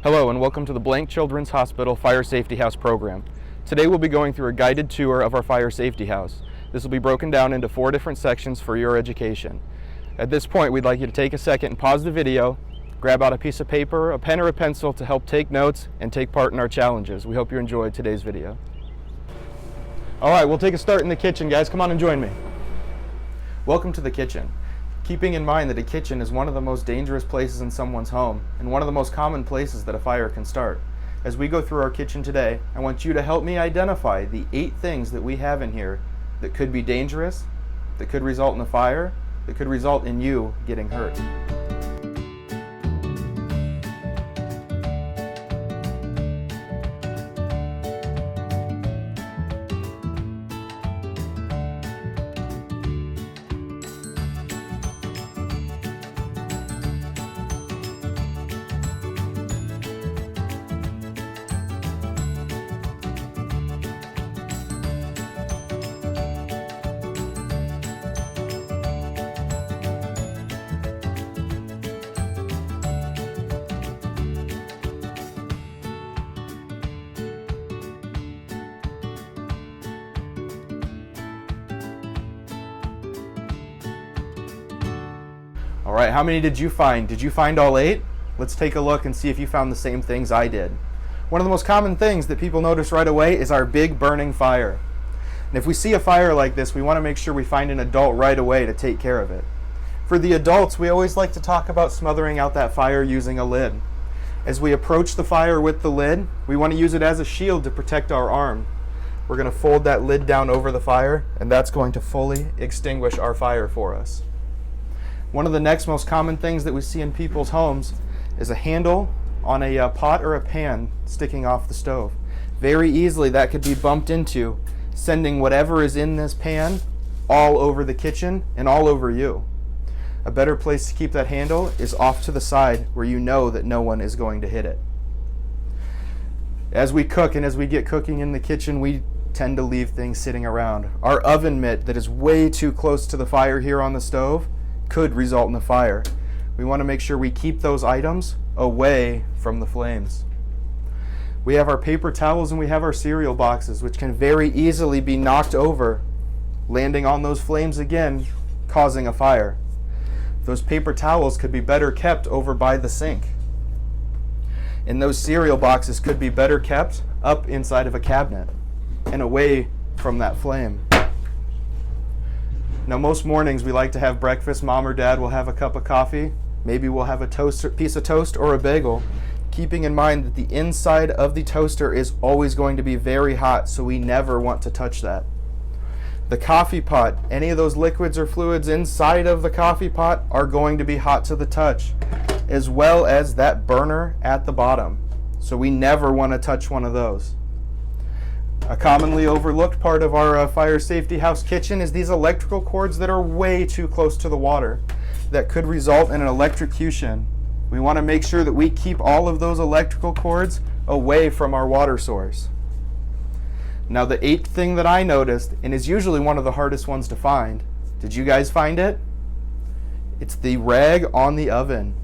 Hello and welcome to the Blank Children's Hospital Fire Safety House program. Today we'll be going through a guided tour of our fire safety house. This will be broken down into 4 different sections for your education. At this point, we'd like you to take a second and pause the video, grab out a piece of paper, a pen or a pencil to help take notes and take part in our challenges. We hope you enjoyed today's video. Alright, we'll take a start in the kitchen, guys. Come on and join me. Welcome to the kitchen. Keeping in mind that a kitchen is one of the most dangerous places in someone's home and one of the most common places that a fire can start. As we go through our kitchen today, I want you to help me identify the 8 things that we have in here that could be dangerous, that could result in a fire, that could result in you getting hurt. Alright, how many did you find? Did you find all 8? Let's take a look and see if you found the same things I did. One of the most common things that people notice right away is our big burning fire. And if we see a fire like this, we want to make sure we find an adult right away to take care of it. For the adults, we always like to talk about smothering out that fire using a lid. As we approach the fire with the lid, we want to use it as a shield to protect our arm. We're going to fold that lid down over the fire, and that's going to fully extinguish our fire for us. One of the next most common things that we see in people's homes is a handle on a pot or a pan sticking off the stove. Very easily that could be bumped into, sending whatever is in this pan all over the kitchen and all over you. A better place to keep that handle is off to the side where you know that no one is going to hit it. As we cook and as we get cooking in the kitchen, we tend to leave things sitting around. Our oven mitt that is way too close to the fire here on the stove could result in a fire. We want to make sure we keep those items away from the flames. We have our paper towels and we have our cereal boxes, which can very easily be knocked over, landing on those flames again, causing a fire. Those paper towels could be better kept over by the sink. And those cereal boxes could be better kept up inside of a cabinet and away from that flame. Now, most mornings we like to have breakfast. Mom or Dad will have a cup of coffee. Maybe we'll have a piece of toast or a bagel, keeping in mind that the inside of the toaster is always going to be very hot, so we never want to touch that. The coffee pot, any of those liquids or fluids inside of the coffee pot are going to be hot to the touch, as well as that burner at the bottom. So we never want to touch one of those. A commonly overlooked part of our fire safety house kitchen is these electrical cords that are way too close to the water that could result in an electrocution. We want to make sure that we keep all of those electrical cords away from our water source. Now, the 8th thing that I noticed, and is usually one of the hardest ones to find, did you guys find it? It's the rag on the oven.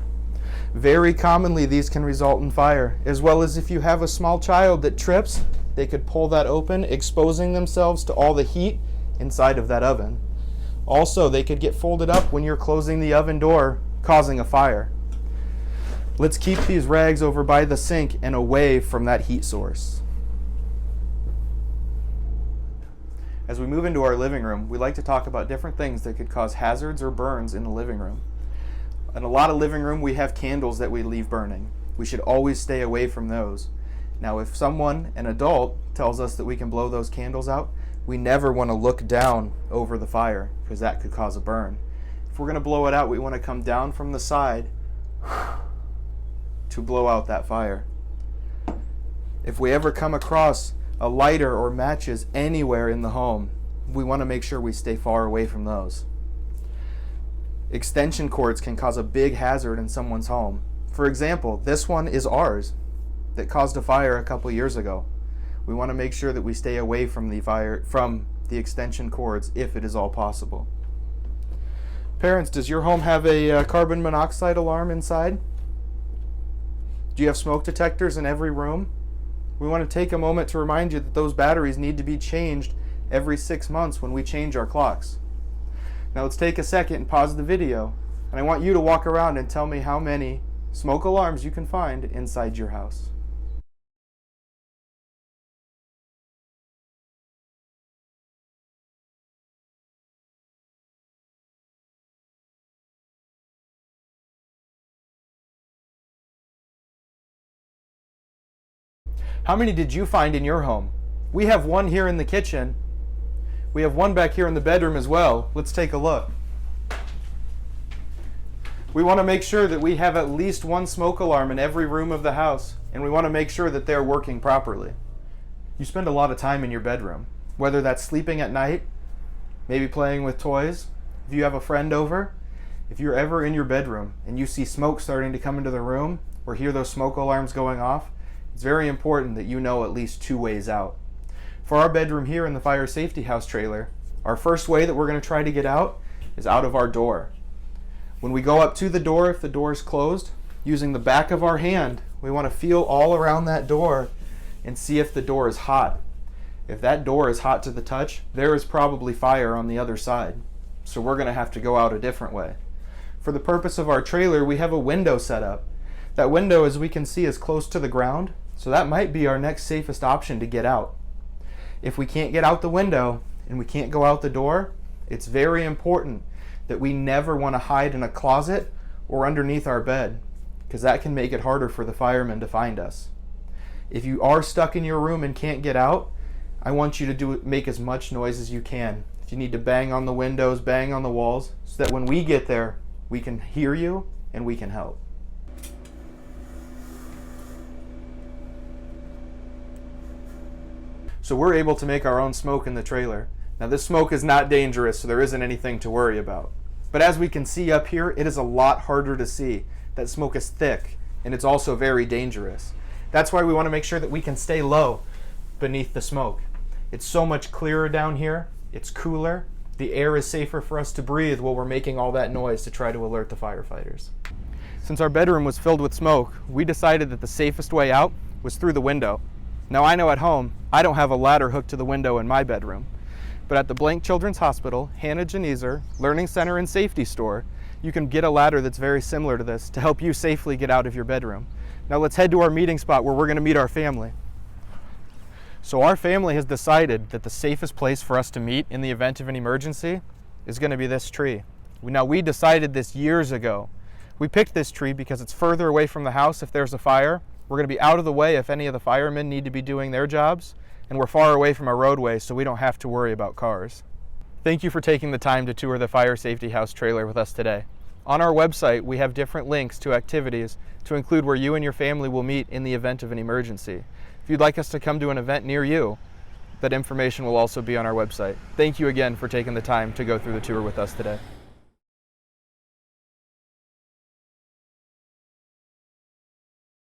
Very commonly these can result in fire, as well as if you have a small child that trips, they could pull that open, exposing themselves to all the heat inside of that oven. Also, they could get folded up when you're closing the oven door, causing a fire. Let's keep these rags over by the sink and away from that heat source. As we move into our living room, we like to talk about different things that could cause hazards or burns in the living room. In a lot of living room, we have candles that we leave burning. We should always stay away from those. Now, if someone, an adult, tells us that we can blow those candles out, we never want to look down over the fire because that could cause a burn. If we're going to blow it out, we want to come down from the side to blow out that fire. If we ever come across a lighter or matches anywhere in the home, we want to make sure we stay far away from those. Extension cords can cause a big hazard in someone's home. For example, this one is ours that caused a fire a couple years ago. We want to make sure that we stay away from the extension cords if it is all possible. Parents, does your home have a carbon monoxide alarm inside? Do you have smoke detectors in every room? We want to take a moment to remind you that those batteries need to be changed every 6 months when we change our clocks. Now let's take a second and pause the video, and I want you to walk around and tell me how many smoke alarms you can find inside your house. How many did you find in your home? We have one here in the kitchen. We have one back here in the bedroom as well. Let's take a look. We want to make sure that we have at least one smoke alarm in every room of the house, and we want to make sure that they're working properly. You spend a lot of time in your bedroom, whether that's sleeping at night, maybe playing with toys, if you have a friend over. If you're ever in your bedroom and you see smoke starting to come into the room or hear those smoke alarms going off, it's very important that you know at least 2 ways out. For our bedroom here in the fire safety house trailer, our first way that we're going to try to get out is out of our door. When we go up to the door, if the door is closed, using the back of our hand, we want to feel all around that door and see if the door is hot. If that door is hot to the touch, there is probably fire on the other side. So we're going to have to go out a different way. For the purpose of our trailer, we have a window set up. That window, as we can see, is close to the ground, so that might be our next safest option to get out. If we can't get out the window and we can't go out the door, it's very important that we never want to hide in a closet or underneath our bed, because that can make it harder for the firemen to find us. If you are stuck in your room and can't get out, I want you to make as much noise as you can. If you need to bang on the windows, bang on the walls, so that when we get there, we can hear you and we can help. So we're able to make our own smoke in the trailer. Now this smoke is not dangerous, so there isn't anything to worry about. But as we can see up here, it is a lot harder to see. That smoke is thick, and it's also very dangerous. That's why we want to make sure that we can stay low beneath the smoke. It's so much clearer down here. It's cooler. The air is safer for us to breathe while we're making all that noise to try to alert the firefighters. Since our bedroom was filled with smoke, we decided that the safest way out was through the window. Now I know at home, I don't have a ladder hooked to the window in my bedroom. But at the Blank Children's Hospital, Hannah Geneser, Learning Center and Safety Store, you can get a ladder that's very similar to this to help you safely get out of your bedroom. Now let's head to our meeting spot where we're going to meet our family. So our family has decided that the safest place for us to meet in the event of an emergency is going to be this tree. Now we decided this years ago. We picked this tree because it's further away from the house if there's a fire. We're going to be out of the way if any of the firemen need to be doing their jobs, and we're far away from a roadway so we don't have to worry about cars. Thank you for taking the time to tour the Fire Safety House trailer with us today. On our website, we have different links to activities to include where you and your family will meet in the event of an emergency. If you'd like us to come to an event near you, that information will also be on our website. Thank you again for taking the time to go through the tour with us today.